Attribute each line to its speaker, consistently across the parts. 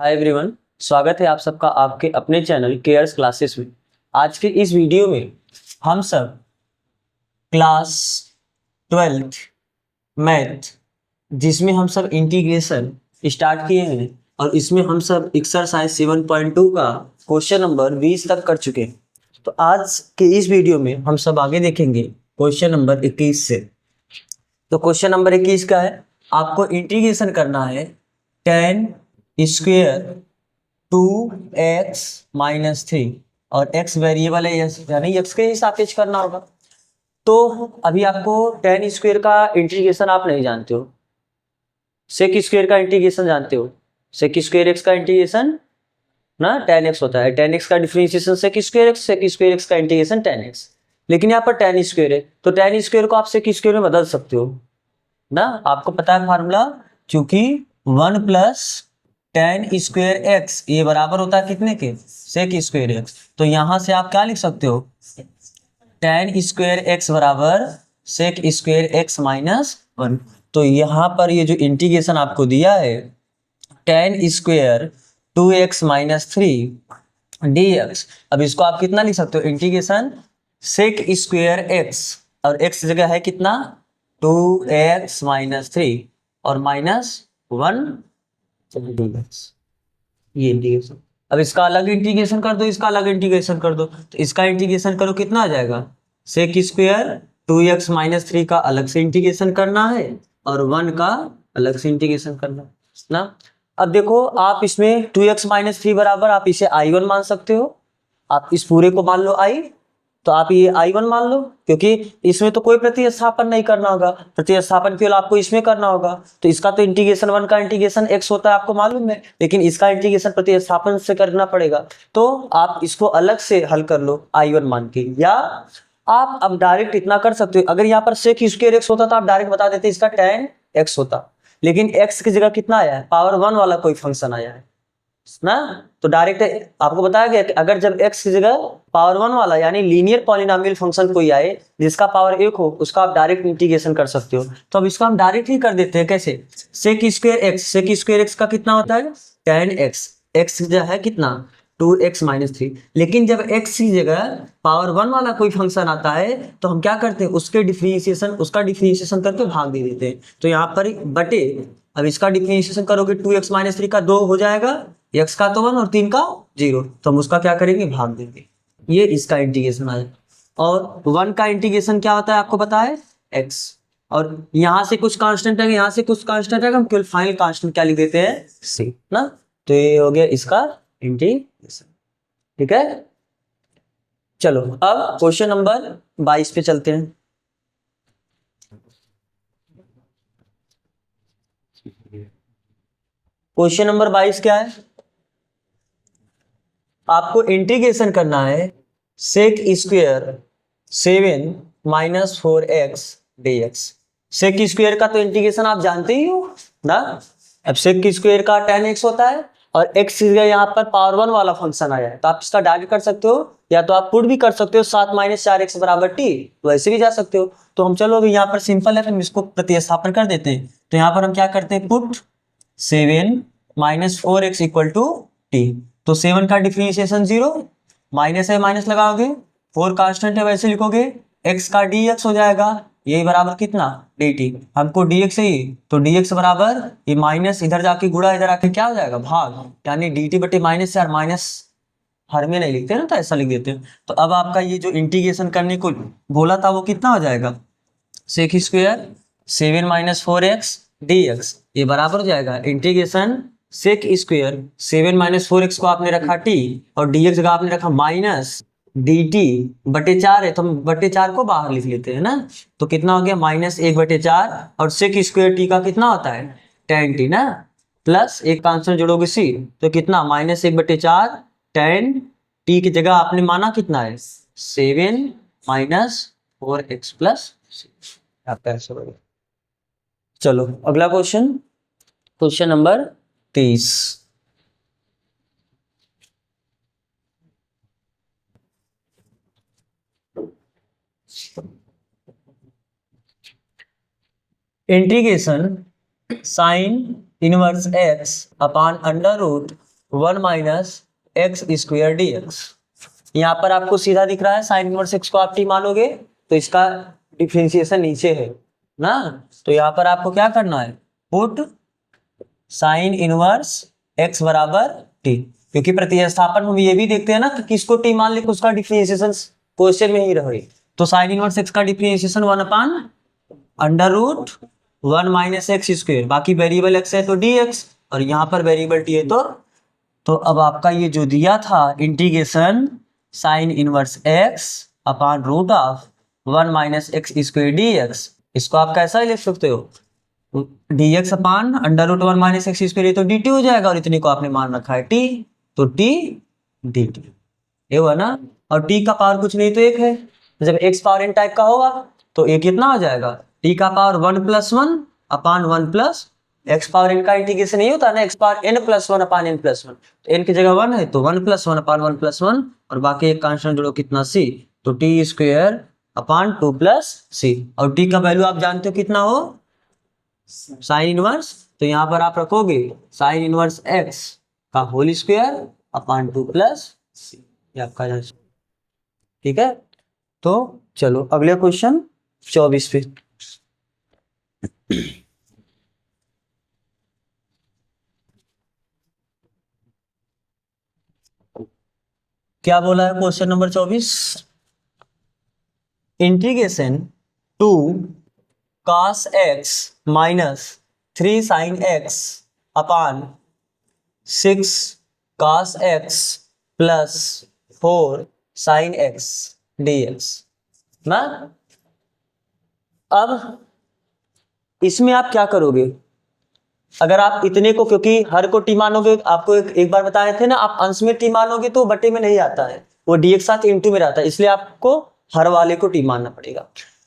Speaker 1: Hi everyone, स्वागत है आप सबका आपके अपने चैनल केयर्स क्लासेस में। आज के इस वीडियो में हम सब क्लास 12th मैथ जिसमें हम सब इंटीग्रेशन स्टार्ट किए हैं और इसमें हम सब एक्सरसाइज 7.2 का क्वेश्चन नंबर 20 तक कर चुके हैं। तो आज के इस वीडियो में हम सब आगे देखेंगे क्वेश्चन नंबर 21 से। तो क्वेश्चन नंबर 21 का है, आपको इंटीग्रेशन करना है tan स्क्वेयर 2x माइनस 3 और x वेरिएबल है यानी x के हिसाब से करना होगा। तो अभी आपको tan स्क्वेयर का इंटीग्रेशन आप नहीं जानते हो, सेक स्क्वेयर का इंटीग्रेशन जानते हो। सेक स्क्वेयर x का इंटीग्रेशन ना tan x होता है, tan x का डिफरेंशिएशन सेक स्क्वेयर x का इंटीग्रेशन tan x। लेकिन यहाँ पर tan स्क्वेयर है तो tan स्क्वेयर को आप सेक स्क्वेयर में बदल सकते हो ना। आपको पता है फार्मूला, क्योंकि 1 प्लस tan स्क्वेयर एक्स ये बराबर होता है कितने के, सेक स्क्वेयर एक्स। तो यहां से आप क्या लिख सकते हो, tan स्क्वेयर एक्स बराबर सेक स्क्वेयर एक्स माइनस 1। तो यहाँ पर ये जो इंटीग्रेशन आपको दिया है tan square 2x minus 3 dx, अब इसको आप कितना लिख सकते हो, इंटीग्रेशन सेक स्क्वेयर एक्स और x जगह है कितना 2x माइनस 3 और माइनस 1 ये इंटीग्रेशन। अब इसका अलग इंटीग्रेशन कर दो, इसका अलग इंटीग्रेशन कर दो। तो इसका इंटीग्रेशन करो कितना आ जाएगा, सेक स्क्वेयर 2x माइनस 3 का अलग से इंटीग्रेशन करना है और 1 का अलग से इंटीग्रेशन करना है ना। अब देखो आप इसमें 2x माइनस 3 बराबर आप इसे I1 मान सकते हो, आप इस पूरे को मान लो I, तो आप ये I1 मान लो, क्योंकि इसमें तो कोई प्रतिस्थापन नहीं करना होगा, प्रतिस्थापन केवल आपको इसमें करना होगा। तो इसका तो इंटीग्रेशन 1 का इंटीग्रेशन x होता है आपको मालूम है, लेकिन इसका इंटीग्रेशन प्रतिस्थापन से करना पड़ेगा। तो आप इसको अलग से हल कर लो I1 मान के, या आप अब डायरेक्ट इतना कर सकते हो, अगर यहाँ पर सेक स्क्वायर एक्स होता तो आप डायरेक्ट बता देते इसका tan x होता, लेकिन x की जगह कितना आया है, पावर 1 वाला कोई फंक्शन आया है ना। तो डायरेक्ट आपको बताया गया कि अगर जब x की जगह पावर 1 वाला यानी लीनियर पॉलिनोमियल फंक्शन कोई आए जिसका पावर 1 हो, उसका आप डायरेक्ट इंटीग्रेशन कर सकते हो। तो अब इसको हम डायरेक्ट ही कर देते हैं, कैसे, सेक स्क्वायर एक्स का कितना होता है tan x, x की जगह है कितना 2x माइनस 3। लेकिन जब x की जगह पावर 1 वाला कोई फंक्शन आता है तो हम क्या करते हैं, उसका डिफरेंशिएशन करके भाग दे देते हैं। तो यहाँ पर बटे, अब इसका डिफरेंशिएशन करोगे 2x माइनस 3 का 2 हो जाएगा, x का तो 1 और 3 का 0, तो हम उसका क्या करेंगे, भाग देंगे। ये इसका इंटीग्रेशन आया। और 1 का इंटीग्रेशन क्या होता है आपको पता है x, और यहाँ से कुछ कांस्टेंट है, यहाँ से कुछ कांस्टेंट है, हम केवल फाइनल कांस्टेंट क्या लिख देते हैं c ना। तो ये हो गया इसका इंटीग्रेशन, ठीक है। चलो अब क्वेश्चन नंबर 22 पे चलते हैं। क्वेश्चन नंबर 22 क्या है, आपको इंटीग्रेशन करना है sec square 7 minus 4x dx। Sec square का तो इंटीग्रेशन आप जानते ही हो ना। अब सेक स्क्वायर का tan x होता है और x की जगह यहाँ पर पावर 1 वाला फंक्शन आया है, तो आप इसका डायरेक्ट कर सकते हो, या तो आप पुट भी कर सकते हो 7 माइनस 4x बराबर t, वैसे भी जा सकते हो। तो हम चलो अभी यहाँ पर सिंपल है, हम इसको प्रतिस्थापन कर देते हैं। तो यहाँ पर हम क्या करते हैं, put 7 minus 4x equal to t। तो 7 का डिफरेंशिएशन 0, माइनस है माइनस लगाओगे, 4 कांस्टेंट है वैसे लिखोगे, x का dx हो जाएगा, यही बराबर कितना dt, हमको dx चाहिए तो dx बराबर ये माइनस इधर जाके गुणा इधर आके क्या हो जाएगा भाग, यानी dt बटे माइनस, यार माइनस हर में नहीं लिखते ना तो ऐसा लिख देते हैं। तो अब आपका ये जो इंटीग्रेशन करने को बोला था वो कितना हो जाएगा, सेक स्क्वायर 7 माइनस 4x dx, ये बराबर हो जाएगा integration sec square 7 minus 4x को आपने रखा t और dx जगह आपने रखा माइनस dt बटे 4 है, तो हम बटे 4 को बाहर लिख लेते हैं ना। तो कितना हो गया माइनस 1 बटे 4, और सेक स्क्वायर t का कितना होता है tan t ना, प्लस एक कांस्टेंट जोड़ोगे c, तो कितना माइनस 1 बटे 4 tan t की जगह आपने माना कितना है 7 माइनस 4x प्लस आपका आंसर होगा। चलो अगला question, question number 23। Integration sine inverse x upon under root 1 minus x square d x. यहाँ पर आपको सीधा दिख रहा है, साइन इनवर्स एक्स को आप टी मानोगे तो इसका डिफरेंशिएशन नीचे है ना, तो यहाँ पर आपको क्या करना है, पुट साइन इनवर्स एक्स बराबर टी, क्योंकि प्रतिस्थापन हम ये भी देखते हैं ना कि किसको टी मान ले उसका डिफरेंशिएशन क्वेश्चन में ही रहे। तो साइन इनवर्स एक्स का differentiation 1 upon under root 1 minus x square, बाकी वेरिएबल एक्स है तो डी एक्स, और यहाँ पर वेरिएबल टी है तो अब आपका ये जो दिया था integration sine inverse x upon root of 1 minus x square d x, इसको आप कैसा लिख सकते हो, d x upon under root 1 minus x square, तो डी टी हो जाएगा, और इतने को आपने मान रखा है टी, तो टी डी टी ये हुआ ना, और टी का पावर कुछ नहीं तो एक है, जब एक्स पावर एन टाइप का होगा तो ये कितना हो जाएगा, टी का पावर 1 + 1 अपान 1 प्लस एक्स पावर एन का इंटीग्रेशन नहीं होता ना, एक्स पावर एन + 1 अपान एन + 1, तो एन की जगह 1 है तो 1 + 1 अपान 1 + 1, और बाकी एक कांस्टेंट जोड़ो कितना सी, तो टी स्क्वायर अपान 2 + सी, और टी का वैल्यू आप जानते हो कितना हो, साइन इनवर्स, तो यहाँ पर आप रखोगे साइन इनवर्स एक्स का होल स्क्वायर अपान 2 + सी, ये आपका आंसर, ठीक है। तो चलो अगले क्वेश्चन 24 पे। क्या बोला है question number 24, integration 2 cos x minus 3 sin x अपान 6 cos x plus 4 sin x dx ना। अब इसमें आप क्या करोगे, अगर आप इतने को, क्योंकि हर को टी मानोगे, आपको एक बार बताए थे ना, आप अंश में टी मानोगे तो बटे में नहीं आता है, वो dx साथ इंटू में रहता है, इसलिए आपको हर वाले को टी मानना पड़ेगा।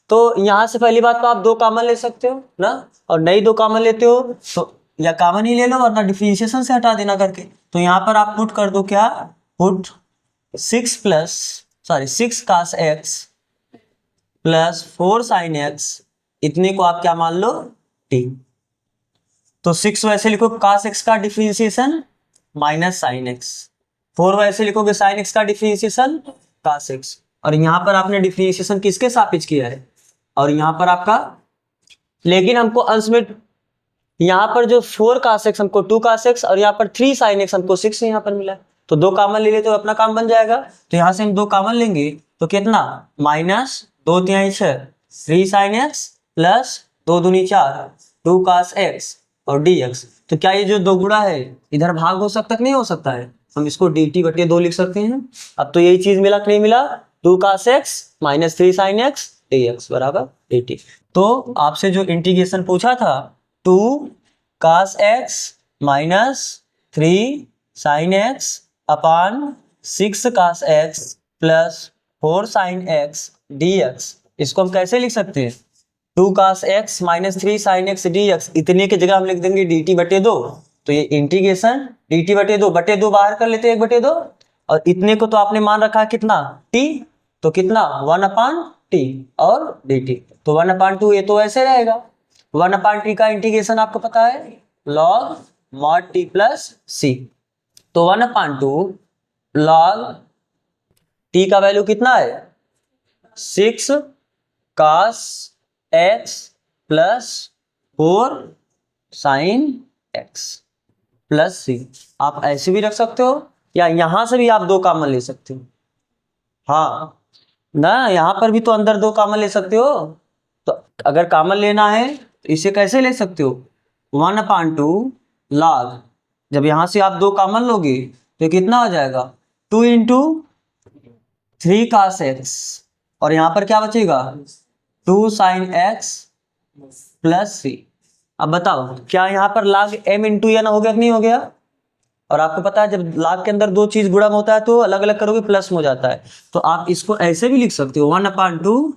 Speaker 1: तो यहां से पहली बात तो आप 2 कॉमन ले सकते हो ना, और नहीं 2 कॉमन लेते हो तो या कॉमन ही ले लो वरना डिफरेंशिएशन से हटा देना करके, तो यहाँ पर आप पुट कर दो क्या, put 6 cos x plus 4 sin x, इतने को आप क्या मान लो t, तो 6 वैसे लिखो cos x का डिफरेंशिएशन माइनस sin x, 4 वैसे लिखोगे sin x का डिफरेंशिएशन cos x, और यहाँ पर आपने डिफरेंशिएशन किसके सापेक्ष किया है, और यहाँ पर आपका, लेकिन हमको अंश में यहाँ पर जो 4 cos x हमको 2 cos x, और यहाँ पर 3 sin x हमको 6 यहाँ पर मिला, तो 2 कॉमन ले लेते तो अपना काम बन जाएगा, तो यहाँ से हम 2 कॉमन लेंगे तो कितना, minus 2 × 6 3 sin x plus 2 × 2 4 2 cos x और dx, तो क्या ये जो 2 गुणा है इधर भाग हो सकता कि नहीं हो सकता है, हम इसको dt/2 लिख सकते हैं। अब तो यही चीज मिला कि नहीं मिला, 2 cos x minus 3 sin x dx बराबर dt। तो आपसे जो इंटीग्रेशन पूछा था 2 cos x minus 3 sin x अपान 6 cos x plus 4 sin x dx, इसको हम कैसे लिख सकते हैं, 2 cos x minus 3 sin x dx, इतने की जगह हम लिख देंगे dt/2, तो ये इंटीग्रेशन dt/2 बाहर कर लेते हैं 1/2, और इतने को तो आपने मान रखा है कितना t, तो कितना 1/t और dt, तो 1/2 ये तो ऐसे रहेगा, 1/t का इंटीग्रेशन आपको पता है log mod t plus c, तो 1/2 log t का वैल्यू कितना है 6 cos x plus 4 sin x plus c, आप ऐसे भी रख सकते हो या यहां से भी आप 2 कॉमन ले सकते हो, हाँ ना, यहां पर भी तो अंदर 2 कॉमन ले सकते हो, तो अगर कॉमन लेना है तो इसे कैसे ले सकते हो 1/2 log, जब यहां से आप 2 कॉमन लोगे तो कितना हो जाएगा 2 × 3 cos x, और यहां पर क्या बचेगा 2 sin x प्लस c। अब बताओ क्या यहाँ पर log m × n हो गया कि नहीं हो गया, और आपको पता है जब log के अंदर 2 चीज गुणा में होता है तो अलग अलग करोगे प्लस में हो जाता है, तो आप इसको ऐसे भी लिख सकते हो 1/2,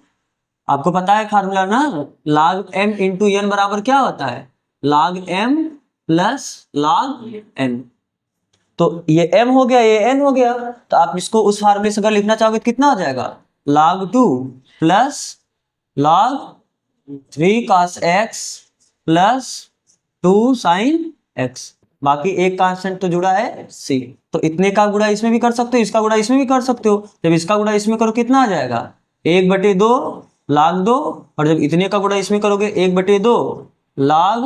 Speaker 1: आपको पता है फार्मूला ना, log m × n बराबर क्या होता है log m plus log n, तो ये m हो गया ये n हो गया, तो आप इसको उस फार्मूले से अगर लिखना चाहोगे तो कितना हो जाएगा log 2 plus log 3 cos x plus 2 sin x, बाकी एक कांस्टेंट तो जुड़ा है सी, तो इतने का गुणा इसमें भी कर सकते हो, इसका गुणा इसमें भी कर सकते हो। जब इसका गुणा इसमें करो कितना आ जाएगा 1/2 log 2, और जब इतने का गुणा इसमें करोगे 1/2 log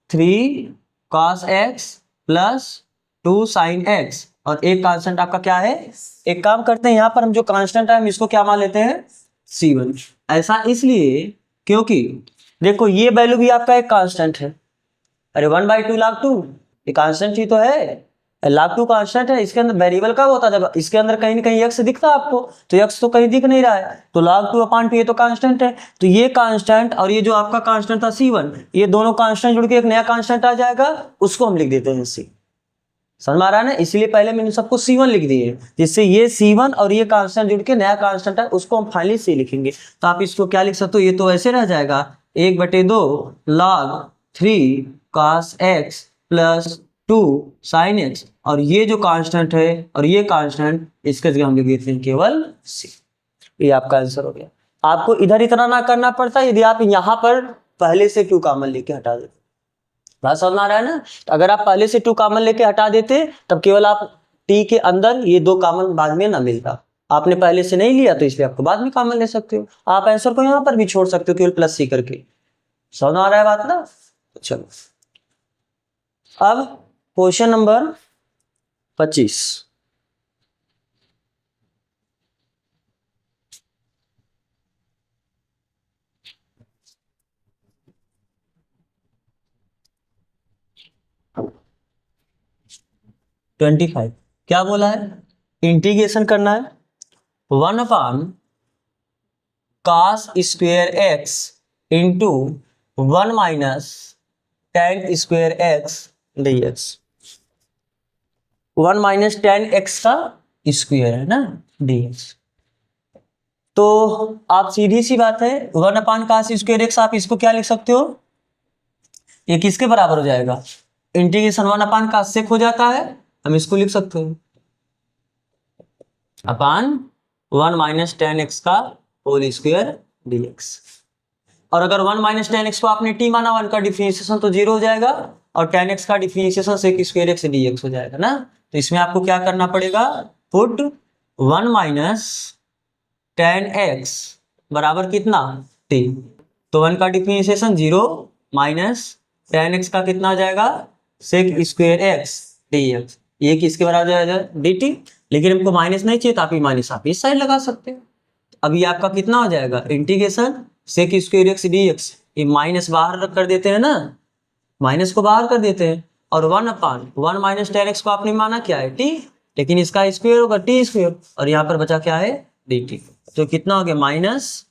Speaker 1: 3 cos x plus 2 sin x, और एक कांस्टेंट आपका क्या है, एक काम करते हैं यहाँ पर हम जो कांस्टेंट है हम इसको क्या मान लेते हैं C1। ऐसा इसलिए क्योंकि देखो ये वैल्यू भी आपका एक कांस्टेंट है, अरे 1/2 log 2 ये कांस्टेंट ही तो है, log 2 कांस्टेंट है, इसके अंदर वेरिएबल कब होता है जब इसके अंदर कहीं ना कहीं x दिखता है आपको, तो x तो कहीं दिख नहीं रहा है, तो log 2/2 ये तो कांस्टेंट है, तो ये कांस्टेंट और ये जो आपका कांस्टेंट था C1, ये दोनों कांस्टेंट जुड़ के एक नया कांस्टेंट आ जाएगा, उसको हम लिख देते हैं C। समझ में आ रहा है ना, इसलिए पहले मैंने सबको C1 लिख दिए, जिससे ये C1 और ये कांस्टेंट जुड़ के नया कांस्टेंट है उसको हम फाइनली C लिखेंगे। तो आप इसको क्या लिख सकते हो, ये तो ऐसे रह जाएगा 1/2 log 3 cos x plus 2 sin x, और ये जो कांस्टेंट है और ये कांस्टेंट इसके जगह हम लिख देते हैं केवल C। ये आपका आंसर हो गया। आपको इधर इतना ना करना पड़ता यदि आप यहाँ पर पहले से 2 कॉमन लेके हटा देते। बात समझ में आ रहा है ना, तो अगर आप पहले से 2 कॉमन लेके हटा देते तब केवल आप टी के अंदर ये 2 कॉमन बाद में ना मिलता, आपने पहले से नहीं लिया तो इसलिए आपको बाद में कॉमन ले सकते हो। आप आंसर को यहाँ पर भी छोड़ सकते हो केवल प्लस सी करके। समझ में आ रहा है बात ना, तो चलो अब क्वेश्चन नंबर 25। क्या बोला है, इंटीग्रेशन करना है 1/cos square x into 1 minus tan square x dx। 1 minus tan x का स्क्वायर है ना dx। तो आप सीधी सी बात है 1/cos स्क्वायर x आप इसको क्या लिख सकते हो, ये किसके बराबर हो जाएगा, इंटीग्रेशन 1/cos sec हो जाता है, हम इसको लिख सकते हैं अपान 1 माइनस tan x का होल स्क्वायर dx। और अगर 1 माइनस tan x को आपने t माना, 1 का डिफरेंशिएशन तो 0 हो जाएगा, और tan x का differentiation sec square x dx हो जाएगा ना। तो इसमें आपको क्या करना पड़ेगा, पुट 1 माइनस tan x बराबर कितना t, तो 1 का डिफरेंशिएशन 0 माइनस tan x का कितना आ जाएगा sec स्क्वायर x dx, ये किसके बराबर आ जाएगा dt। लेकिन हमको माइनस नहीं चाहिए तो आप माइनस आप इस साइड लगा सकते हैं। अभी आपका कितना हो जाएगा integration sec square x dx, ये माइनस बाहर कर देते हैं ना, माइनस को बाहर कर देते हैं, और 1/1 माइनस tan x को आपने माना क्या है t, लेकिन इसका स्क्वायर होगा t स्क्वायर, और यहाँ पर बचा क्या है dt। तो कितना हो गया माइनस,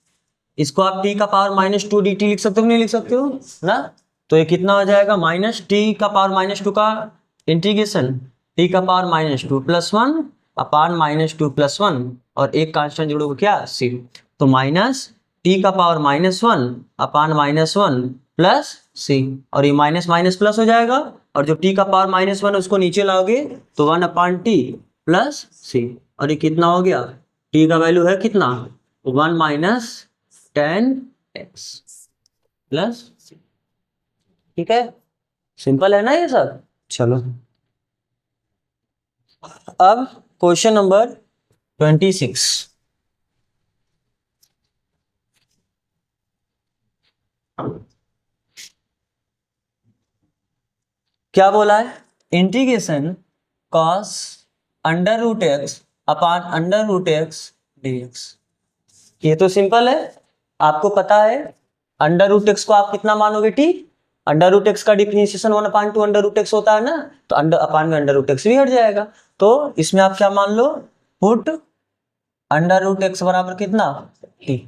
Speaker 1: इसको आप t का पावर -2 dt लिख सकते हो नहीं लिख सकते हो ना, तो ये कितना हो जाएगा माइनस t का पावर -2 का इंटीग्रेशन t का पावर -2 + 1 अपान -2 + 1, और एक कांस्टेंट जोड़ोगे क्या c, तो माइनस t का पावर -1 अपान -1 प्लस c, और ये माइनस माइनस प्लस हो जाएगा, और जो t का पावर -1 उसको नीचे लाओगे तो 1/t प्लस c, और ये कितना हो गया, t का वैल्यू है कितना 1 minus tan x plus c। ठीक है, सिंपल है ना ये सब। चलो अब क्वेश्चन नंबर 26। क्या बोला है, integration cos √x upon √x dx। ये तो सिंपल है, आपको पता है √x को आप कितना मानोगे t, √x का डिफरेंशिएशन 1/2 √x होता है ना, तो अपान में √x भी हट जाएगा, तो इसमें आप क्या मान लो, पुट √x बराबर कितना t।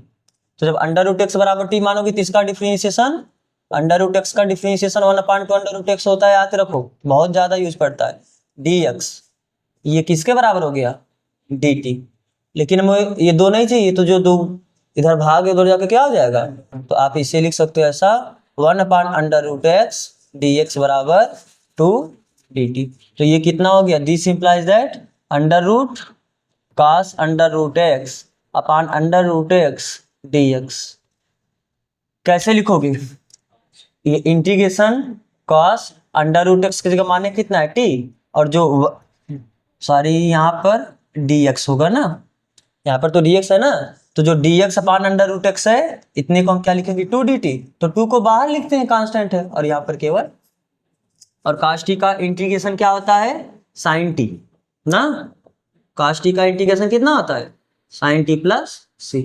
Speaker 1: तो जब √x बराबर t मानोगे तो इसका डिफरेंशिएशन √x का डिफरेंशिएशन 1/2 √x होता है, याद रखो बहुत ज्यादा यूज पड़ता है, dx ये किसके बराबर हो गया dt। लेकिन हमें ये दो नहीं चाहिए, तो जो दो इधर भाग उधर जाके क्या हो जाएगा, तो आप इसे लिख सकते हो ऐसा 1/√x dx बराबर 2 dt। तो ये कितना हो गया, this implies that √cos √x upon √x dx। कैसे लिखोगे, ये integration cos under root x की जगह माने कितना है टी, और जो सॉरी यहाँ पर डी एक्स होगा ना, यहाँ पर तो डी एक्स है ना, तो जो d x upon under root x है इतने को हम क्या लिखेंगे 2dt, तो 2 को बाहर लिखते हैं कांस्टेंट है, और यहाँ पर केवल, और काश टी का इंटीग्रेशन क्या होता है साइन टी ना, काश टी का इंटीग्रेशन कितना होता है साइन टी प्लस सी,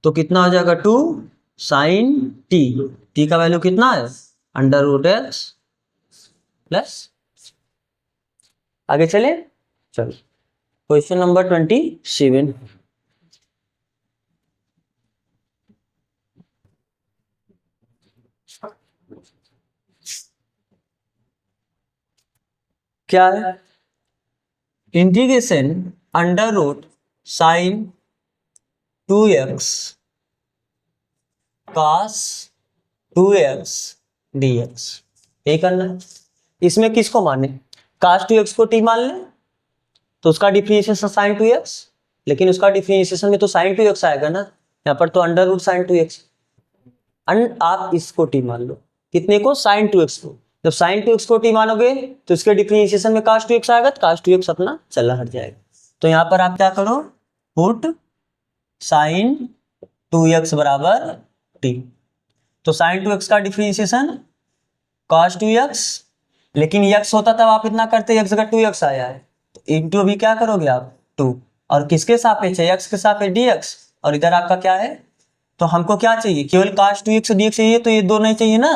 Speaker 1: तो कितना हो जाएगा 2 साइन टी, टी का वैल्यू कितना है अंडर रूट एक्स प्लस, आगे चले चलो क्वेश्चन नंबर 27। क्या है integration under root sine 2x cos 2x dx, ये करना है। इसमें किसको माने cos 2x को t मान ले तो उसका डिफरेंशिएशन sin 2x, लेकिन उसका डिफरेंशिएशन में तो sin 2x आएगा ना, यहाँ पर तो अंडर रूट sin 2x, आप इसको t मान लो, कितने को sin 2x को, जब sin 2x को t मानोगे तो इसके डिफरेंशिएशन में cos 2x आएगा, तो cos 2x अपना चला हट जाएगा, तो यहाँ पर आप क्या करो पुट sin 2x बराबर t, तो sin 2x का डिफरेंशिएशन cos 2x, लेकिन x होता तब आप इतना करते x जगह 2x आया है, तो इंटू अभी क्या करोगे आप 2, और किसके सापेक्ष है x के सापेक्ष dx, और इधर आपका क्या है, तो हमको क्या चाहिए केवल cos 2x dx चाहिए, तो ये दो नहीं चाहिए ना,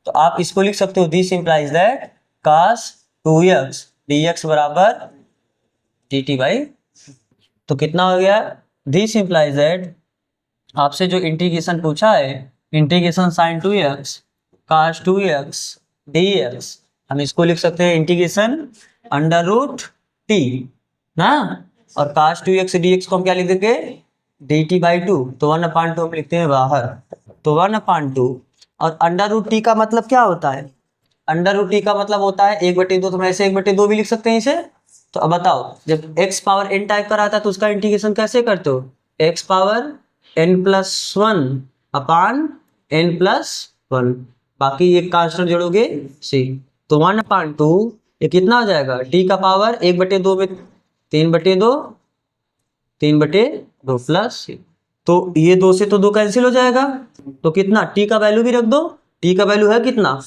Speaker 1: तो आप इसको लिख सकते हो this implies that cos 2x dx बराबर dt बाई, तो कितना हो गया दिस इंप्लाइज दैट, आपसे जो इंटीग्रेशन पूछा है integration sin 2x cos 2x dx, हम इसको लिख सकते हैं इंटीग्रेशन अंडर रूट टी ना, और cos 2x dx को हम क्या लिख देंगे dt बाई 2, तो 1/2 हम लिखते हैं बाहर, तो 1/2, और अंडर रूट टी का मतलब क्या होता है, अंडर रूट टी का मतलब होता है 1/2, तो हम ऐसे 1/2 भी लिख सकते हैं इसे, तो अब बताओ जब x पावर n टाइप का रहता है तो उसका इंटीग्रेशन कैसे करते हो, x पावर n+1 अपान n+1, बाकी एक कांस्टेंट जोड़ोगे c, तो 1/2 ये कितना हो जाएगा t का पावर 1/2 में 3/2 3/2 प्लस c, तो ये 2 से तो 2 कैंसिल हो जाएगा, तो कितना t का वैल्यू भी रख दो, t का वैल्यू है कितना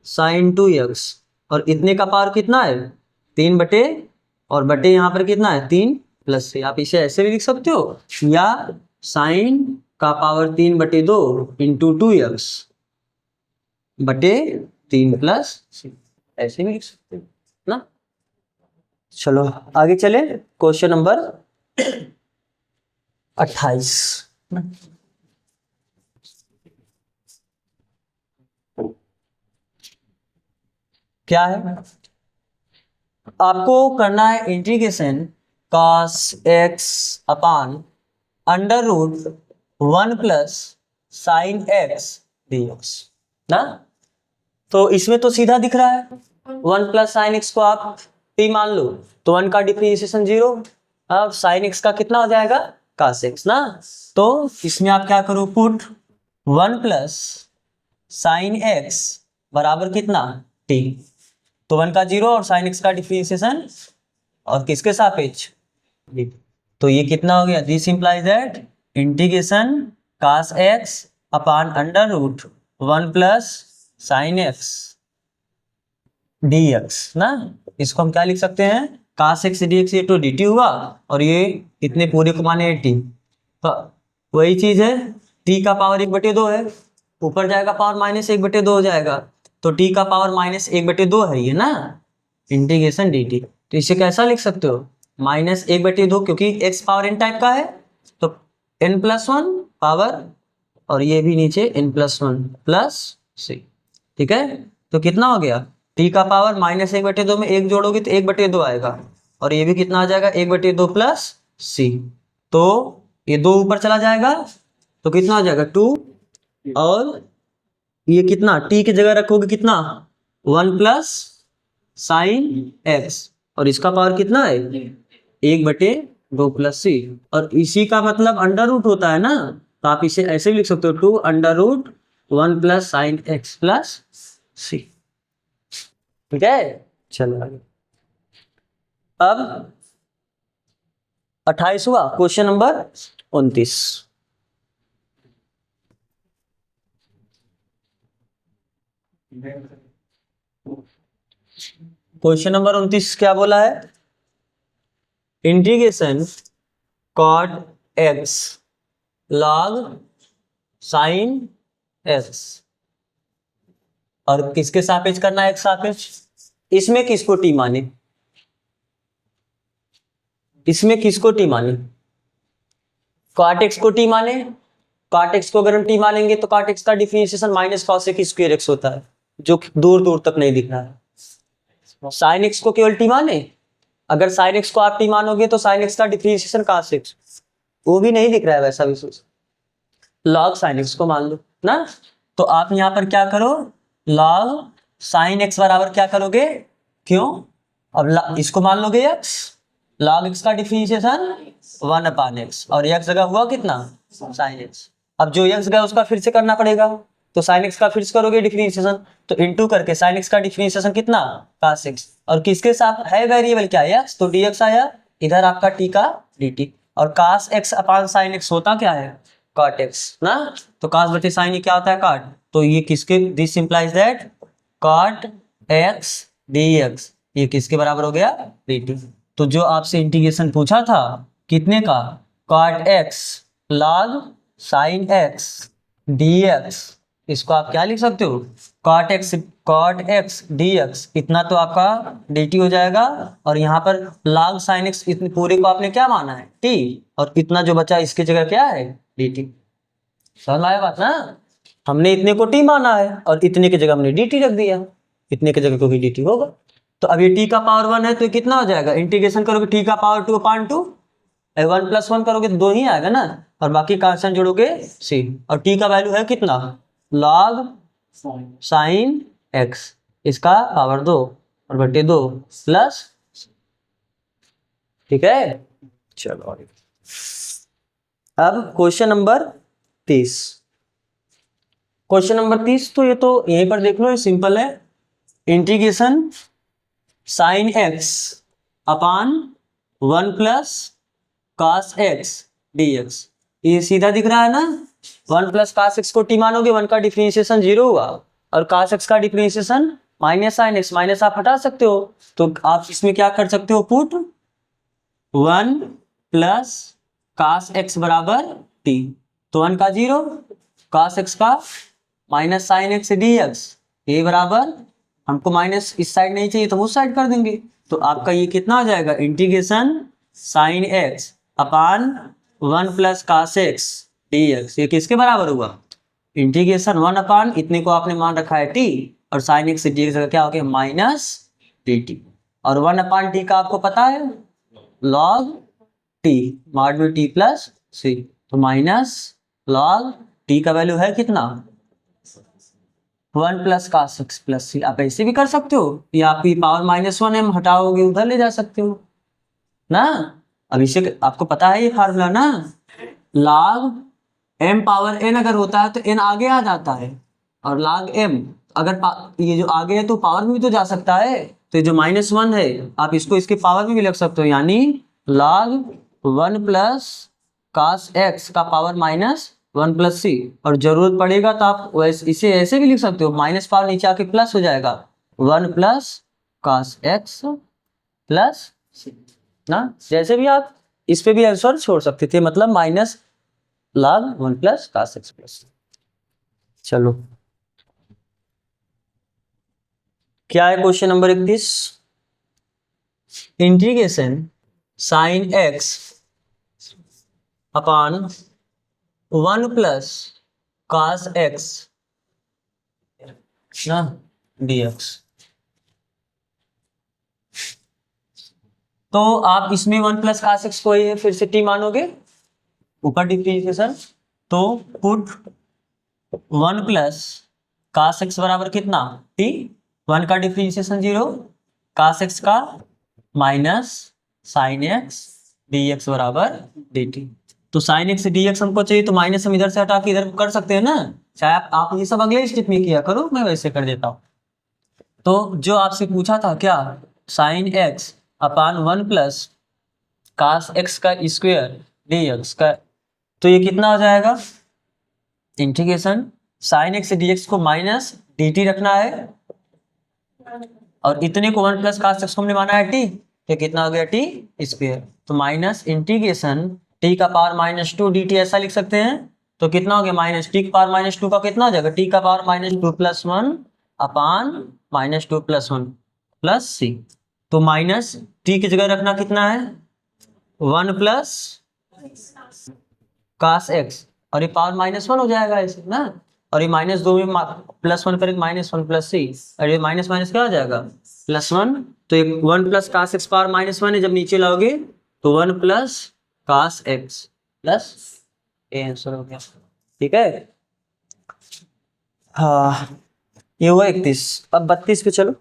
Speaker 1: sin 2x, और इतने का पावर कितना है 3 और बटे यहाँ पर कितना है 3 प्लस से, आप इसे ऐसे भी लिख सकते हो, या साइन का पावर 3/2 इंटू 2x बटे 3 प्लस सी, ऐसे भी लिख सकते हो ना। चलो आगे चले क्वेश्चन नंबर 28। क्या है आपको करना है integration cos x upon under root 1 plus sine x dx ना, तो इसमें तो सीधा दिख रहा है 1 प्लस साइन एक्स को आप t मान लो, तो 1 का डिफरेंशिएशन 0, अब साइन एक्स का कितना हो जाएगा cos x ना, तो इसमें आप क्या करो पुट 1 प्लस साइन एक्स बराबर कितना t, तो 1 का 0 और साइन एक्स का डिफरेंशिएशन और किसके सापेक्ष, तो ये कितना हो गया this implies that integration cos x upon under root 1 plus sine x dx ना, इसको हम क्या लिख सकते हैं cos x dx, ये तो dt हुआ, और ये इतने पूरे को माने t, तो वही चीज है t का पावर 1/2 है, ऊपर जाएगा पावर -1/2 हो जाएगा, तो t का पावर -1/2 है ये ना इंटीग्रेशन dt, तो इसे कैसा लिख सकते हो -1/2, क्योंकि x पावर n टाइप का है तो n+1 पावर, और ये भी नीचे n+1 प्लस c, ठीक है, तो कितना हो गया t का पावर -1/2 में 1 जोड़ोगे तो 1/2 आएगा, और ये भी कितना आ जाएगा 1/2 प्लस c, तो ये 2 ऊपर चला जाएगा तो कितना हो जाएगा 2, और ये कितना t की जगह रखोगे कितना 1 प्लस साइन x, और इसका पावर कितना है 1/2 प्लस c, और इसी का मतलब अंडर रूट होता है ना, तो आप इसे ऐसे भी लिख सकते हो 2 under root 1 plus sine x plus c, ठीक है, चलो आगे। अब 28वां क्वेश्चन नंबर 29। क्वेश्चन नंबर 29 क्या बोला है? Integration cot x log sine x, और किसके सापेक्ष करना है? एक्स सापेक्ष। इसमें किसको टी माने? इसमें किसको टी माने? कॉट एक्स को टी माने। कॉट एक्स को अगर हम टी मानेंगे तो कॉट एक्स का differentiation minus cos x square x होता है, जो दूर दूर तक नहीं दिख रहा है। साइन एक्स को केवल टी माने, अगर साइन एक्स को आप टी मानोगे तो साइन एक्स का डिफरेंशिएशन कॉस एक्स, वो भी नहीं दिख रहा है वैसा भी सोच। लॉग साइन एक्स को मान लो ना, तो आप यहां पर क्या करो, लॉग साइन एक्स बराबर क्या करोगे, क्यों, अब इसको मान लोगे एक्स, लॉग एक्स का डिफरेंशिएशन 1/x, और एक्स जगह हुआ कितना, साइन एक्स। अब जो एक्स गया उसका फिर से करना पड़ेगा, तो साइन एक्स का फिर से करोगे डिफरेंशिएशन, तो इनटू करके साइन एक्स का डिफरेंशिएशन कितना, cos x, और किसके साथ है वेरिएबल क्या एक्स, तो dx आया, इधर आपका t का dt, और cos x अपान sin x होता क्या है, cot x ना, तो cos बटे sin ये क्या होता है, cot, तो ये किसके, this implies that cot x dx, ये किसके बराबर हो गया, dt। तो जो आपसे इंटीग्रेशन पूछा था कितने का, cot x log sin x dx, इसको आप क्या लिख सकते हो, cot x dx, इतना तो आपका dt हो जाएगा, और यहाँ पर log sin x, इतने पूरे को आपने क्या माना है, t, और इतना जो बचा इसकी जगह क्या है, dt। समझ में आया बात ना, हमने इतने को t माना है और इतने की जगह हमने dt रख दिया, इतने की जगह को भी dt होगा। तो अब ये t का पावर 1 है तो कितना हो जाएगा, इंटीग्रेशन करोगे t का पावर 2 अपान 2, 1 + 1 करोगे तो 2 ही आएगा ना, और बाकी कांस्टेंट जोड़ोगे c, और t का वैल्यू है कितना, log sin x, इसका पावर 2 और बटे 2 प्लस, ठीक है। चलो अब क्वेश्चन नंबर 30। क्वेश्चन नंबर 30 तो ये तो यहीं पर देख लो, ये सिंपल है, इंटीग्रेशन साइन एक्स अपान 1 + cos x dx, ये सीधा दिख रहा है ना, 1 + cos x को t मानोगे, 1 का डिफरेंशिएशन 0 हुआ, और cos x का differentiation minus sign x, minus आप हटा सकते हो, तो आप इसमें क्या कर सकते हो, पुट 1 + cos x बराबर t, तो 1 का 0, cos x का माइनस साइन एक्स dx, ये बराबर, हमको माइनस इस साइड नहीं चाहिए तो हम उस साइड कर देंगे, तो आपका ये कितना हो जाएगा, इंटीग्रेशन साइन एक्स अपान 1 + cos x dx, ये किसके बराबर हुआ, इंटीग्रेशन 1 अपान इतने को आपने मान रखा है t, और साइन एक्स dx क्या हो गया, माइनस dt, और 1 अपान t का आपको पता है log t मॉड में t + c, तो माइनस log t का वैल्यू है कितना, 1 + cos x + c, आप ऐसे भी कर सकते हो, या आपकी पावर -1 है, हटाओगे उधर ले जा सकते हो ना। अब इसे आपको पता है ये फार्मूला ना, log m पावर n अगर होता है तो n आगे आ जाता है, और log m अगर ये जो आगे है तो पावर में भी तो जा सकता है, तो ये जो -1 है आप इसको इसके पावर में भी लिख सकते हो, यानी log 1 + cos x का पावर -1 + c, और जरूरत पड़ेगा तो आप वैसे इसे ऐसे भी लिख सकते हो, माइनस पावर नीचे आके प्लस हो जाएगा, 1 + cos x + c ना, जैसे भी आप इस पे भी आंसर छोड़ सकते थे, मतलब minus log 1 + cos x + c। चलो क्या है question number 31, integration sine x upon 1 + cos x ना dx, तो आप इसमें 1 + cos x को ये फिर से t मानोगे, ऊपर डिफरेंशिएशन, तो पुट 1 + cos x बराबर कितना t, 1 का डिफरेंशिएशन 0, cos x का माइनस साइन x dx बराबर dt, तो साइन x dx हमको चाहिए, तो माइनस हम इधर से हटा के इधर कर सकते हैं ना, चाहे आप ये सब अगले स्टेप में किया करो, मैं वैसे कर देता हूँ। तो जो आपसे पूछा था क्या, साइन एक्स अपान 1 प्लस कास एक्स का स्क्वायर डी एक्स का, तो ये कितना हो जाएगा, integration sine x D x को माइनस डी टी रखना है और इतने को 1 प्लस कास एक्स को हमने माना है टी, तो कितना हो गया टी स्क्वायर, तो माइनस इंटीग्रेशन टी का पावर माइनस 2 डी टी ऐसा लिख सकते हैं। तो कितना हो गया, माइनस टी का पावर माइनस 2 का कितना हो जाएगा, टी का power minus 2 plus 1 upon minus 2 plus 1 plus C. तो माइनस टी की जगह रखना कितना है, 1 प्लस कास एक्स, और ये पावर माइनस 1 हो जाएगा ऐसे ना, और ये माइनस 2 में प्लस 1 करेंगे माइनस 1 प्लस सी, और ये माइनस माइनस क्या हो जाएगा प्लस 1। तो एक 1 plus cos x power minus 1 है, जब नीचे लाओगे तो 1 plus cos x plus a answer हो गया। ठीक है, हाँ ये हुआ 31। अब 32 पे चलो।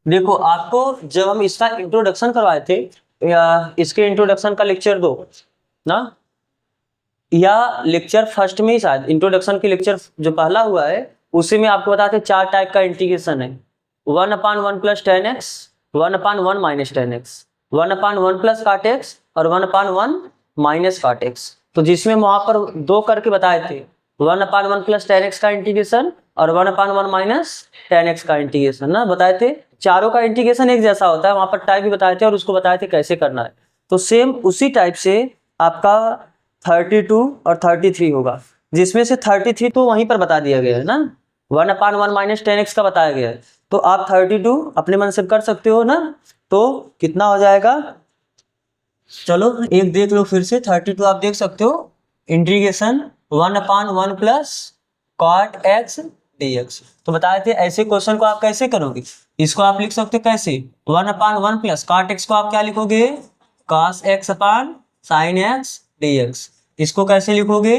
Speaker 1: देखो आपको जब हम इसका इंट्रोडक्शन करवाए थे, या इसके इंट्रोडक्शन का लेक्चर 2 ना, या लेक्चर फर्स्ट में ही शायद इंट्रोडक्शन के लेक्चर जो पहला हुआ है उसी में आपको बताते 4 टाइप का इंटीग्रेशन है, 1/1 plus ten x, 1/1 minus ten x, 1/1 plus काट एक्स और 1/1 माइनस काट एक्स। तो जिसमें वहां पर 2 करके बताए थे, 1/1 प्लस टेन एक्स का इंटीग्रेशन और 1/1 माइनस टेन एक्स का इंटीग्रेशन ना बताए थे। चारों का इंटीग्रेशन एक जैसा होता है, वहां पर टाइप भी बताए थे और उसको बताए थे कैसे करना है। तो सेम उसी टाइप से आपका 32 और 33 होगा, जिसमें से 33 तो वहीं पर बता दिया गया है ना, 1/1 माइनस टेन एक्स का बताया गया है। तो आप 32 अपने मन से कर सकते हो ना, तो कितना हो जाएगा, चलो एक देख लो फिर से, 32 आप देख सकते हो, integration 1/1 plus cot x D x. तो बताए थे ऐसे क्वेश्चन को आप कैसे करोगे, इसको आप लिख सकते हो कैसे, 1/1 प्लस कॉट एक्स को आप क्या लिखोगे, cos X upon sine x D x. इसको कैसे लिखोगे,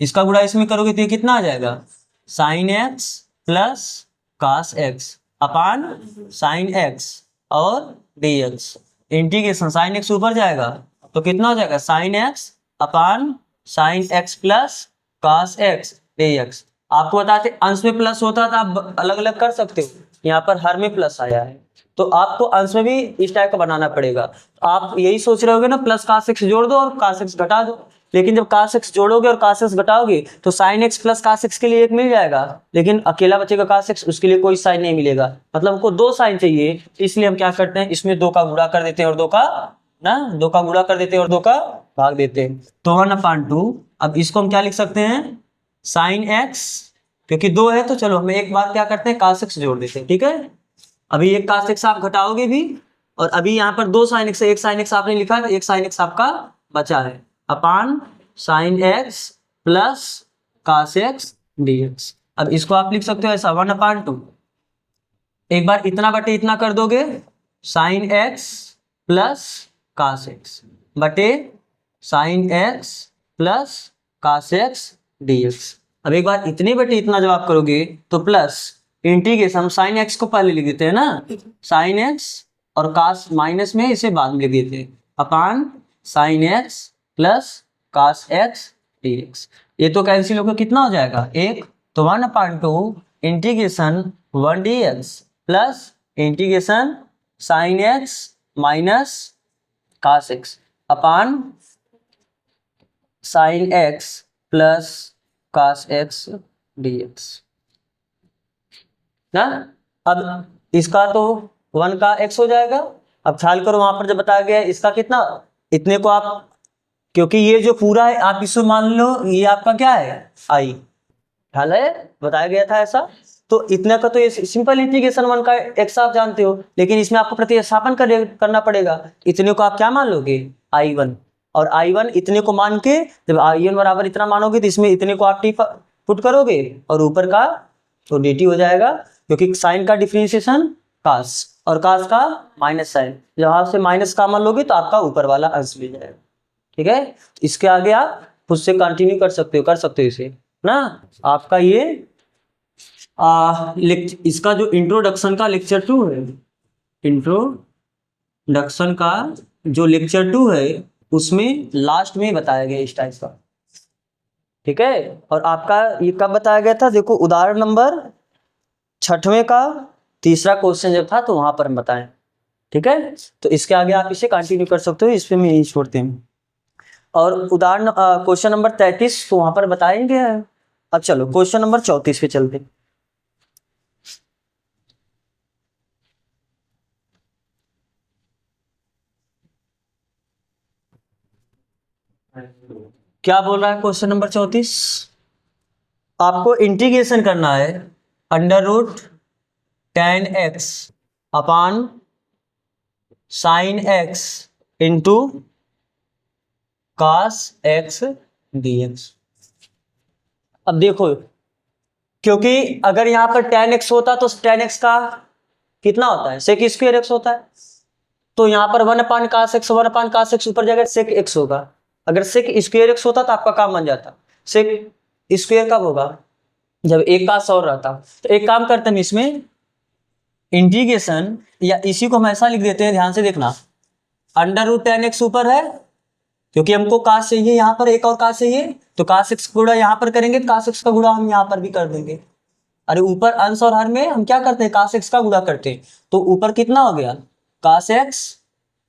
Speaker 1: इसका गुणा इसमें करोगे तो ये कितना आ जाएगा, sine x plus cos X upon sine x और D X. Integration sine X ऊपर जाएगा तो कितना हो जाएगा, sine X upon sine x plus cos X D X. आपको बताते अंश में प्लस होता था, आप अलग अलग कर सकते हो, यहाँ पर हर में प्लस आया है तो आपको अंश में भी इस टाइप का बनाना पड़ेगा। आप यही सोच रहे होगे ना, प्लस कास एक्स जोड़ दो और कास एक्स घटा दो, लेकिन जब कास एक्स जोड़ोगे और कास एक्स घटाओगे तो sine x plus cos x के लिए एक मिल जाएगा, लेकिन अकेला बचेगा कास एक्स, उसके लिए कोई साइन नहीं मिलेगा। मतलब हमको 2 साइन चाहिए, इसलिए हम क्या करते हैं, इसमें 2 का गुणा कर देते हैं और 2 का ना 2 का गुणा कर देते हैं और 2 का भाग देते हैं, तो 1/2। अब इसको हम क्या लिख सकते हैं, साइन एक्स, क्योंकि 2 है तो चलो हम एक बार क्या करते हैं कास एक्स जोड़ देते हैं। ठीक है, अभी एक कास एक्स आप घटाओगे भी, और अभी यहाँ पर 2 साइन एक्स, एक साइन एक्स आपने लिखा है, एक साइन एक्स आपका बचा है, upon sine x plus cos x D x. अब इसको आप लिख सकते हो ऐसा 1/2, एक बार इतना बटे इतना कर दोगे, sine x plus cos X बटे sine x plus cos x D x. अब एक बार इतने बटे इतना जब आप करोगे तो प्लस इंटीग्रेशन, हम साइन एक्स को पहले लिख देते हैं ना, साइन एक्स और कास माइनस में इसे बाद में लिख देते हैं, upon sine x plus cos x D x. ये तो कैंसिल होकर कितना हो जाएगा, एक, तो 1/2 integration 1 d x plus integration sine x minus cos x upon sine x plus cos x D x ना। अब इसका तो 1 का x हो जाएगा। अब ख्याल करो वहां पर जब बताया गया है इसका कितना, इतने को आप, क्योंकि ये जो पूरा है आप इसको मान लो ये आपका क्या है i, ख्याल है बताया गया था ऐसा। तो इतने का तो ये सिंपल इंटीग्रेशन 1 का x आप जानते हो, लेकिन इसमें आपको प्रतिस्थापन करना पड़ेगा। इतने को आप क्या मान लोगे i1, और i1 इतने को मान के जब i1 बराबर इतना मानोगे तो इसमें इतने को आप टी पुट करोगे और ऊपर का तो dt हो जाएगा, क्योंकि साइन का डिफरेंशिएशन कास और कास का माइनस साइन, जब आप से माइनस कॉमन लोगे तो आपका ऊपर वाला अंश मिल जाएगा। ठीक है, इसके आगे आप खुद से कंटिन्यू कर सकते हो इसे ना। आपका ये इसका जो इंट्रोडक्शन का लेक्चर 2 है, इंट्रोडक्शन का जो लेक्चर 2 है उसमें लास्ट में बताया गया इस टाइप का। ठीक है। और आपका ये कब बताया गया था, देखो उदाहरण नंबर 6वें का तीसरा क्वेश्चन जब था तो वहां पर हम बताएं। ठीक है, तो इसके आगे आप इसे कंटिन्यू कर सकते हो, इस पे नहीं छोड़ते हैं। और उदाहरण क्वेश्चन नंबर 33 तो वहां पर बताएंगे। अब चलो क्वेश्चन नंबर 34 पे चलते। क्या बोल रहा है क्वेश्चन नंबर 34? आपको इंटीग्रेशन करना है under root tan x upon sine x into cos x dx. अब देखो, क्योंकि अगर यहां पर टेन एक्स होता तो टेन एक्स का कितना होता है, सेक स्क्वायर एक्स होता है। तो यहाँ पर 1/cos x ऊपर जाएगा, सेक एक्स होगा। अगर सेक स्क्वायर एक्स होता तो आपका काम बन जाता। सेक स्क्वायर कब होगा, जब एक का 100 रहता। तो एक काम करते हैं इसमें इंटीग्रेशन, या इसी को हम ऐसा लिख देते हैं, ध्यान से देखना। अंडर रूट टेन एक्स ऊपर है, क्योंकि हमको काश चाहिए, यहाँ पर एक और काश चाहिए, तो काश एक्स का गुणा यहाँ पर करेंगे, तो काश एक्स का गुणा हम यहाँ पर भी कर देंगे। अरे ऊपर अंश और हर में हम क्या करते हैं, काश एक्स का गुणा करते हैं। तो ऊपर कितना हो गया, काश एक्स,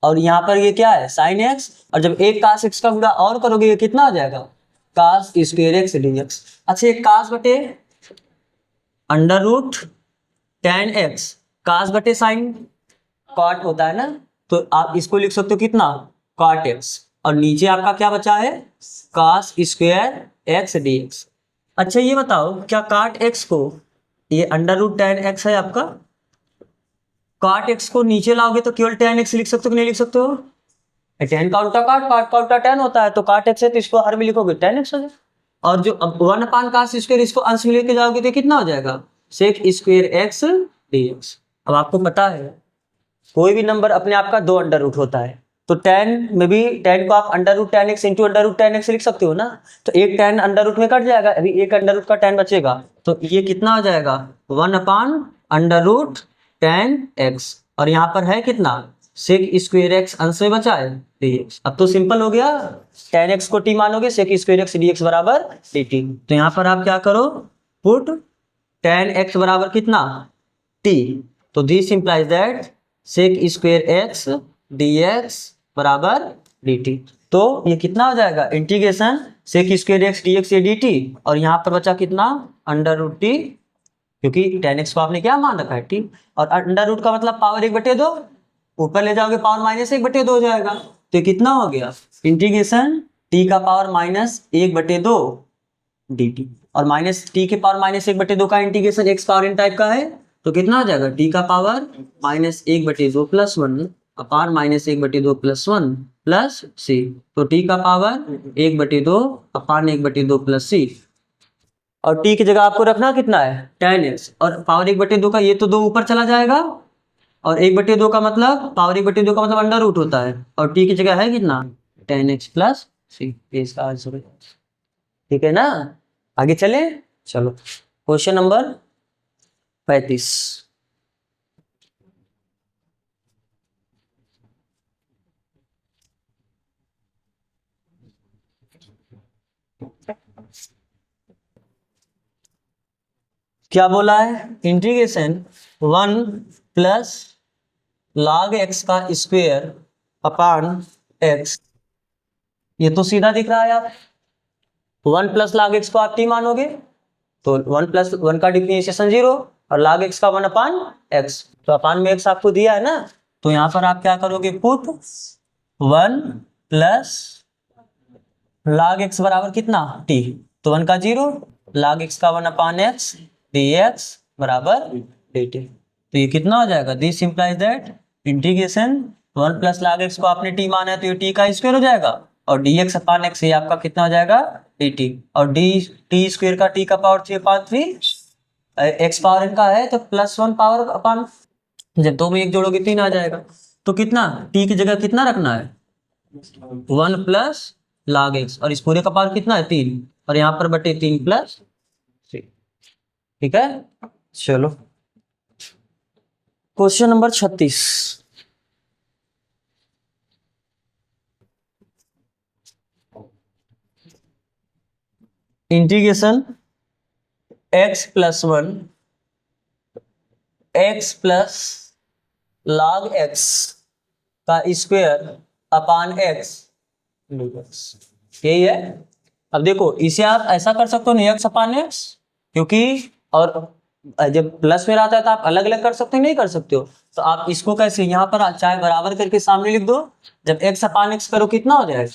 Speaker 1: और यहाँ पर ये क्या है, साइन एक्स। और जब एक काश एक्स का गुणा और करोगे ये कितना हो जाएगा, काश स्क्वायर एक्स डीएक्स। अच्छा, एक काश बटे अंडर रूट टेन एक्स, काश बटे साइन कॉट होता है ना, तो आप इसको लिख सकते हो कितना, कॉट एक्स। और नीचे आपका क्या बचा है, काश स्क्वायर एक्स डीएक्स। अच्छा ये बताओ, क्या काट एक्स को, ये अंडर रूट टेन एक्स है आपका, काट एक्स को नीचे लाओगे तो केवल टेन एक्स लिख सकते हो कि नहीं लिख सकते हो। टेन का उल्टा काट, काट का उल्टा टेन होता है, तो काट एक्स है तो इसको हर में लिखोगे टेन एक्स हो जाएगा। और जो अब 1/cos स्क्वायर इसको अंश में लेके जाओगे तो कितना हो जाएगा, सेक स्क्वायर एक्स डीएक्स। अब आपको पता है कोई भी नंबर अपने आप का दो अंडर रूट होता है, तो टेन में भी टेन को आप under root tan x into under root tan x लिख सकते हो ना। तो एक टेन अंडर रूट में कट जाएगा, अभी एक अंडर रूट का टेन बचेगा, तो ये कितना हो जाएगा, 1/अंडर रूट टेन एक्स। और यहाँ पर है कितना, सेक स्क्वायर एक्स अंश में बचा है डीएक्स। अब तो सिंपल हो गया, टेन एक्स को टी मानोगे, सेक स्क्वायर एक्स डीएक्स बराबर dt। तो यहाँ पर आप क्या करो, पुट टेन एक्स बराबर कितना, टी। तो this implies that sec square x dx बराबर dt। तो ये कितना हो जाएगा, integration sec square x dx ये dt, और यहाँ पर बचा कितना, अंडर रूट टी, क्योंकि टेन एक्स को आपने क्या मान रखा है, टी। और अंडर रूट का मतलब पावर 1/2, ऊपर ले जाओगे पावर -1/2 हो जाएगा। तो ये कितना हो गया, इंटीग्रेशन टी का पावर -1/2 dt। और माइनस टी के पावर -1/2 का integration x power n type का है, तो कितना हो जाएगा, टी का पावर -1/2 + 1 अपान -1/2 + 1 प्लस सी। तो टी का पावर 1/2 अपान 1/2 प्लस सी। और टी की जगह आपको रखना कितना है, टेन एक्स, और पावर 1/2 का ये तो दो ऊपर चला जाएगा, और 1/2 का मतलब पावर 1/2 का मतलब अंडर रूट होता है, और टी की जगह है कितना, टेन एक्स प्लस सी। इसका आंसर है, ठीक है ना। आगे चले, चलो क्वेश्चन नंबर 35। क्या बोला है, इंटीग्रेशन 1 + log x का स्क्वायर अपान x। ये तो सीधा दिख रहा है आप, 1 + log x को आप t मानोगे, तो 1 + 1 का डिफरेंशिएशन 0, और log x का 1/x, तो अपान में x आपको दिया है ना, तो यहाँ पर आप क्या करोगे, पुट 1 + log x बराबर कितना, t। तो 1 का 0, log x का 1/x dx बराबर dt। तो ये कितना हो जाएगा, this implies that integration 1 + log x को आपने t माना है तो ये t का स्क्वायर हो जाएगा, और dx अपान x ये आपका कितना हो जाएगा, dt। और d t स्क्वायर का t का पावर 3/3, x पावर n का है तो +1 पावर अपान, जब दो में एक जोड़ोगे 3 आ जाएगा। तो कितना, t की जगह कितना रखना है, 1 + log x, और इस पूरे का पावर कितना है 3, और यहाँ पर बटे 3 + 3। ठीक है, चलो question number 36। Integration x plus 1 x plus log x का स्क्वायर अपान x, यही है। अब देखो इसे आप ऐसा कर सकते हो ना, x अपान x, क्योंकि और जब प्लस में आता है तो आप अलग अलग कर सकते हो, नहीं कर सकते हो, तो आप इसको कैसे यहाँ पर चाहे बराबर करके सामने लिख दो। जब x अपान x करो कितना हो जाएगा,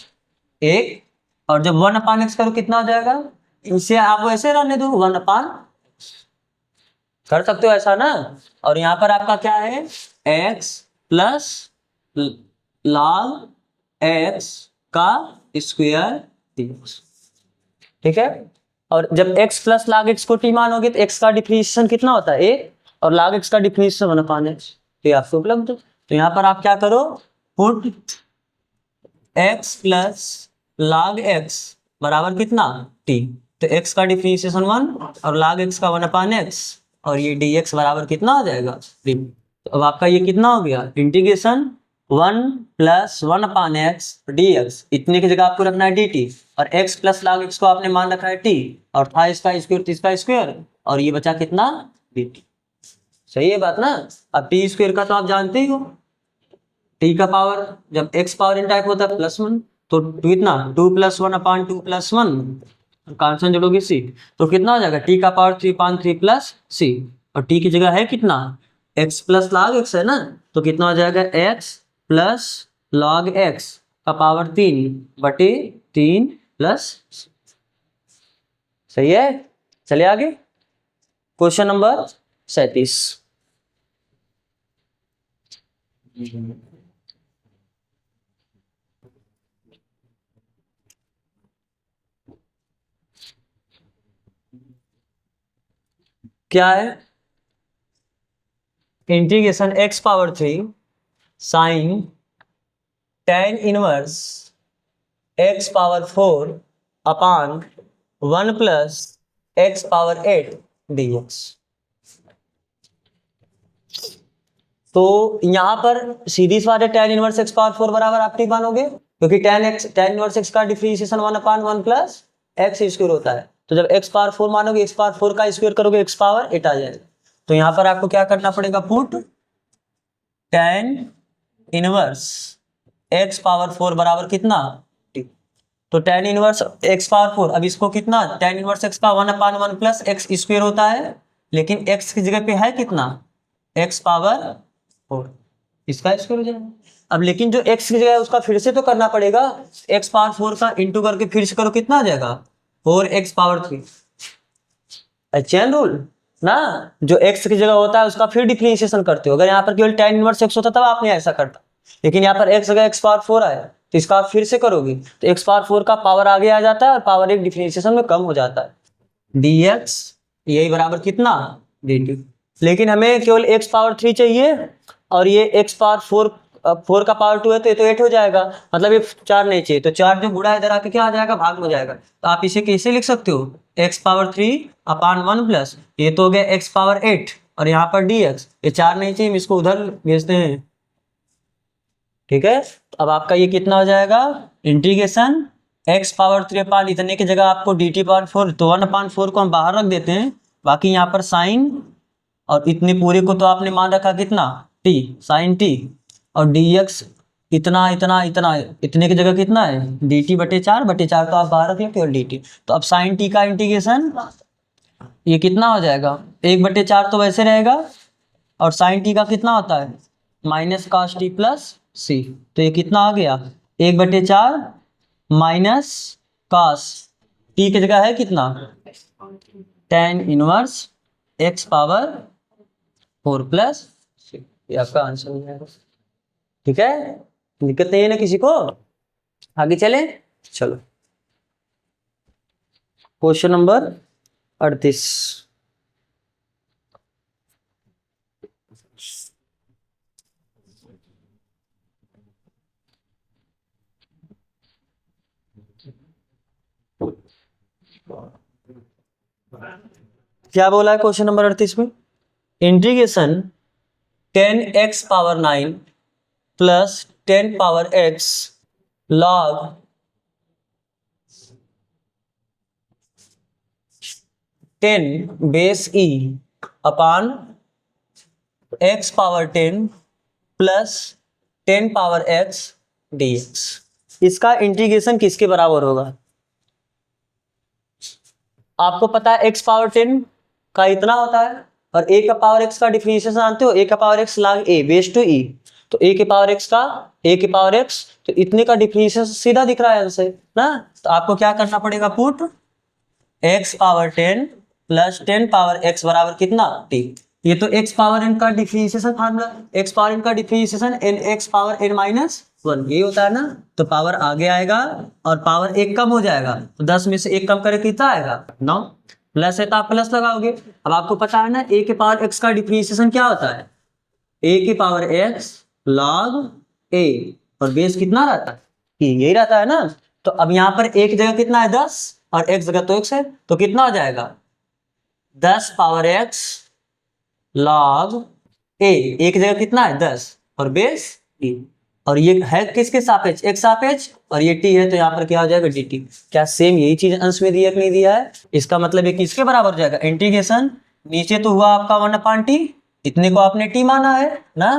Speaker 1: एक, और जब 1 अपान x करो कितना हो जाएगा, इसे आप वैसे रहने दो 1 अपान, कर सकते हो ऐसा ना। और यहाँ पर आपका क्या है, x प्लस log x का स्क्वायर dx, ठीक है। और जब x प्लस log x को t मानोगे तो x का डिफरेंशिएशन कितना होता है, a, और log x का डिफरेंशिएशन 1 अपान x, तो ये आपको उपलब्ध है। तो यहाँ पर आप क्या करो, put x plus log x बराबर कितना, t, तो x का डिफरेंशिएशन 1 और log x का 1 अपान x, और ये dx बराबर कितना हो जाएगा 3। तो अब आपका ये कितना हो गया, इंटीग्रेशन 1 प्लस 1 अपान x dx, इतने की जगह आपको रखना है dt, और x प्लस log x को आपने मान रखा है t, और था इसका स्क्वायर तो इसका स्क्वायर, और ये बचा कितना dt। सही है बात ना। अब t स्क्वायर का तो आप जानते ही हो, t का पावर जब x पावर इन टाइप होता है +1, तो कितना 2 प्लस 1 अपान 2 प्लस 1, कांस्टेंट जोड़ोगे c, तो कितना हो जाएगा t का पावर 3 अपान 3 प्लस c, और t की जगह है कितना x प्लस log x है ना, तो कितना हो जाएगा x प्लस log x का पावर 3/3 प्लस, सही है। चलिए आगे, क्वेश्चन नंबर 37। क्या है, integration x power 3 sine tan inverse x power 4 upon 1 plus x power 8 dx। तो यहाँ पर सीधी वाले tan इनवर्स x पावर 4 बराबर आप ठीक मानोगे, क्योंकि tan इनवर्स x का डिफरेंशिएशन 1 अपान 1 प्लस x स्क्वायर होता है, तो जब x पावर 4 मानोगे x पावर 4 का स्क्वायर करोगे x पावर 8 आ जाएगा। तो यहाँ पर आपको क्या करना पड़ेगा, put tan inverse x power 4 बराबर कितना, तो tan इनवर्स x पावर 4, अब इसको कितना tan इनवर्स x का 1 अपान 1 प्लस x स्क्वायर होता है, लेकिन x की जगह पे है कितना x पावर 4, इसका स्क्वायर हो जाएगा। अब लेकिन जो x की जगह है उसका फिर से तो करना पड़ेगा, x पावर 4 का इंटू करके फिर से करो, कितना आ जाएगा 4x पावर 3, चेन रूल ना, जो x की जगह होता है उसका फिर डिफरेंशिएशन करते हो। अगर यहाँ पर केवल tan इनवर्स x होता तब आपने ऐसा करता, लेकिन यहाँ पर x जगह x पावर 4 आया, तो इसका आप फिर से करोगे तो x पावर 4 का पावर आगे आ जाता है और पावर 1 डिफरेंशिएशन में कम हो जाता है, dx यही बराबर कितना dt। लेकिन हमें केवल x पावर 3 चाहिए, और ये x पावर 4 का पावर 2 है, तो ये तो 8 हो जाएगा, मतलब ये 4 नहीं चाहिए, तो 4 जो बुढ़ा इधर आके क्या आ जाएगा, भाग में हो जाएगा। तो आप इसे कैसे लिख सकते हो, x पावर 3 अपान 1 प्लस ये तो हो गया x पावर 8, और यहाँ पर dx, ये 4 नहीं चाहिए, हम इसको उधर भेजते हैं, ठीक है। तो अब आपका ये कितना हो जाएगा, इंटीग्रेशन x पावर 3 अपान इतने की जगह आपको dt पावर 4, तो 1 अपान 4 को हम बाहर रख देते हैं, बाकी यहाँ पर साइन, और इतने पूरे को तो आपने मान रखा कितना t साइन t, और dx इतना इतना इतना, इतने की जगह कितना है dt/4 तो आप बाहर रख लो केवल dt। तो अब साइन t का इंटीग्रेशन ये कितना हो जाएगा, 1/4 तो वैसे रहेगा, और साइन t का कितना होता है minus cos t plus c, तो ये कितना आ गया 1/4 माइनस cos t की जगह है कितना tan inverse x power 4 plus, ये आपका आंसर हो जाएगा, ठीक है। दिक्कत नहीं है ना किसी को, आगे चले, चलो क्वेश्चन नंबर 38। क्या बोला है क्वेश्चन नंबर 38 में, integration 10x power 9 plus 10 power x log 10 base E upon x power 10 plus 10 power x dx। इसका इंटीग्रेशन किसके बराबर होगा? आपको पता है x पावर 10 का इतना होता है, और a का पावर x का डिफरेंशिएशन जानते हो, a का power x log a base to e, तो a के पावर x तो इतने का डिफरेंशिएशन सीधा दिख रहा है हमसे ना। तो आपको क्या करना पड़ेगा, put x power 10 plus 10 power x बराबर कितना t। ये तो x पावर n का differentiation formula, x power n का differentiation n x power n minus 1 ये होता है ना। तो पावर आगे आएगा और पावर 1 कम हो जाएगा, तो 10 में से 1 कम करे कितना आएगा 9, प्लस है तो आप प्लस लगाओगे। अब आपको पता है ना a के पावर x का डिफरेंशिएशन क्या होता है, a के पावर x log a, और बेस कितना रहता है, यही रहता है ना। तो अब यहाँ पर एक जगह कितना है 10 और x जगह तो x है, तो कितना हो जाएगा 10 पावर x log a, एक जगह कितना है 10 और बेस e, और ये है किसके सापेक्ष, x सापेक्ष, और ये t है तो यहाँ पर क्या हो जाएगा dt। क्या सेम यही चीज अंश में दिया कि नहीं दिया है? इसका मतलब ये किसके बराबर हो जाएगा, इंटीग्रेशन नीचे तो हुआ आपका 1/t, इतने को आपने t माना है ना,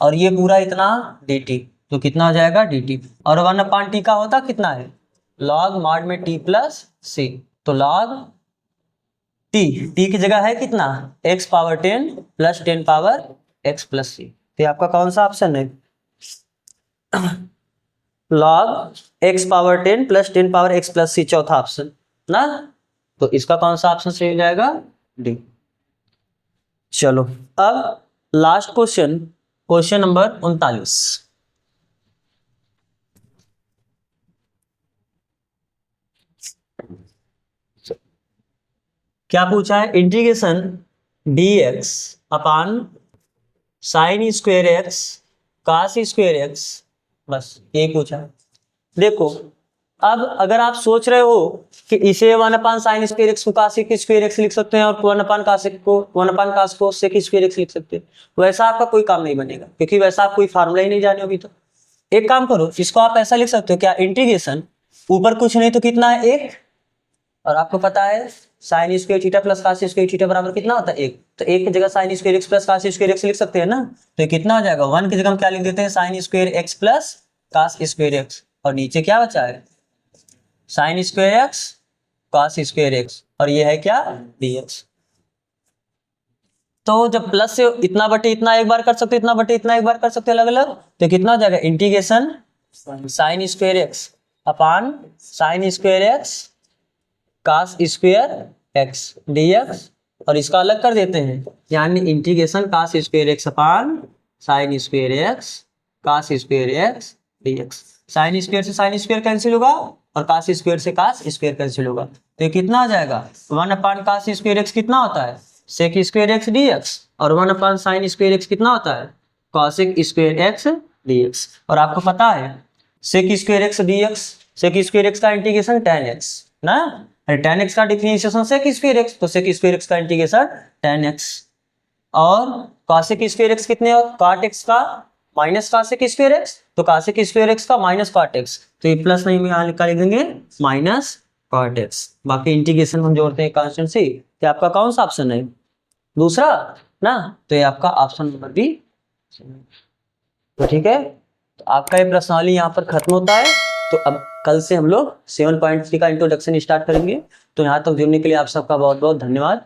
Speaker 1: और ये पूरा इतना dt, तो कितना हो जाएगा dt। और 1/t का होता कितना है log मॉड में t प्लस c, तो log t की जगह है कितना x power 10 plus 10 power x plus c। तो आपका कौन सा ऑप्शन है log x power 10 plus 10 power x plus c, चौथा ऑप्शन ना। तो इसका कौन सा ऑप्शन सही हो जाएगा डी। चलो अब लास्ट क्वेश्चन, क्वेश्चन नंबर 39। क्या पूछा है, integration dx upon sine square X cos square X, बस यही पूछा। देखो अब अगर आप सोच रहे हो कि इसे 1/sin स्क्वेयर एक्स को कासिक स्क्वेयर एक्स लिख सकते हैं और 1/cos कासिक को 1/cos को सेक स्क्वेयर एक्स लिख सकते हैं, वैसा आपका कोई काम नहीं बनेगा, क्योंकि वैसा आप कोई फार्मूला ही नहीं जाने अभी। तो एक काम करो, इसको आप ऐसा लिख सकते हो, क्या इंटीग्रेशन ऊपर कुछ नहीं तो कितना है 1, और आपको पता है sine square theta plus cos square theta बराबर कितना होता है 1, तो 1 की जगह sine square x plus cos square x लिख सकते हैं ना। तो ये कितना हो जाएगा 1 की जगह हम क्या लिख देते हैं sine square x plus cos square x, और नीचे क्या बचा है sine square x cos square x, और ये है क्या dx। तो जब प्लस से इतना बटे इतना एक बार कर सकते, इतना बटे इतना एक बार कर सकते अलग अलग, तो कितना हो जाएगा integration sine square x upon sine square x cos square x dx, और इसका अलग कर देते हैं, यानी integration cos square x upon sine square x cos square x dx। Sine square से साइन स्क्वायर कैंसिल होगा और कास स्क्वायर से कास स्क्वायर कैंसिल होगा, तो ये कितना आ जाएगा 1/cos स्क्वायर एक्स कितना होता है सेक स्क्वायर एक्स dx, और 1/sin स्क्वायर एक्स कितना होता है cosec स्क्वायर एक्स dx। और आपको पता है sec square x dx, sec square x का इंटीग्रेशन tan x ना, tan x का डिफरेंशिएशन सेक स्क्वायर एक्स, तो सेक स्क्वायर एक्स का इंटीग्रेशन tan x, और cosec स्क्वायर एक्स कितने हो cot x का माइनस cosec स्क्वायर एक्स, तो cosec स्क्वायर एक्स का माइनस cot x, तो ये प्लस नहीं में यहाँ लिख देंगे माइनस cot x। बाकी इंटीग्रेशन हम जोड़ते हैं कांस्टेंट से, तो आपका कौन सा ऑप्शन है दूसरा ना, तो ये आपका ऑप्शन नंबर बी। तो ठीक है, तो आपका ये प्रश्नावली यहाँ पर खत्म होता है। तो अब कल से हम लोग 7.3 का इंट्रोडक्शन स्टार्ट करेंगे। तो यहाँ तक जुड़ने के लिए आप सबका बहुत बहुत धन्यवाद।